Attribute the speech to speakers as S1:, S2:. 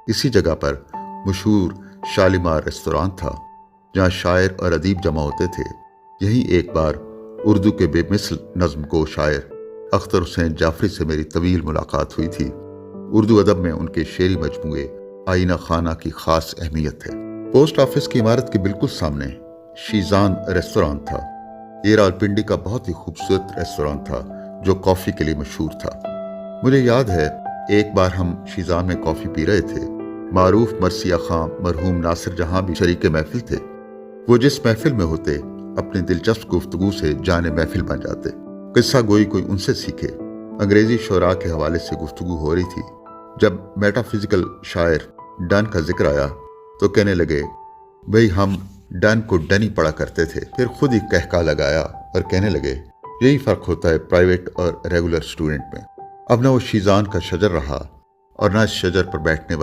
S1: اسی جگہ پر مشہور شالیمار ریستوران تھا جہاں شاعر اور ادیب جمع ہوتے تھے۔ یہیں ایک بار اردو کے بے مثل نظم گو شاعر اختر حسین جعفری سے میری طویل ملاقات ہوئی تھی۔ اردو ادب میں ان کے شعری مجموعے آئینہ خانہ کی خاص اہمیت ہے۔ پوسٹ آفس کی عمارت کے بالکل سامنے شیزان ریستوران تھا۔ یہ راولپنڈی کا بہت ہی خوبصورت ریستوران تھا جو کافی کے لیے مشہور تھا۔ مجھے یاد ہے ایک بار ہم شیزان میں کافی پی رہے تھے۔ معروف مرثیہ خاں مرحوم ناصر جہاں بھی شریک محفل تھے۔ وہ جس محفل میں ہوتے اپنی دلچسپ گفتگو سے جان محفل بن جاتے۔ قصہ گوئی کوئی ان سے سیکھے۔ انگریزی شعراء کے حوالے سے گفتگو ہو رہی تھی۔ جب میٹا فزیکل شاعر ڈن کا ذکر آیا تو کہنے لگے بھئی ہم ڈن کو ڈنی پڑھا کرتے تھے۔ پھر خود ہی کہکا لگایا اور کہنے لگے یہی فرق ہوتا ہے پرائیویٹ اور ریگولر اسٹوڈنٹ میں۔ اب نہ وہ شیزان کا شجر رہا اور نہ اس شجر پر بیٹھنے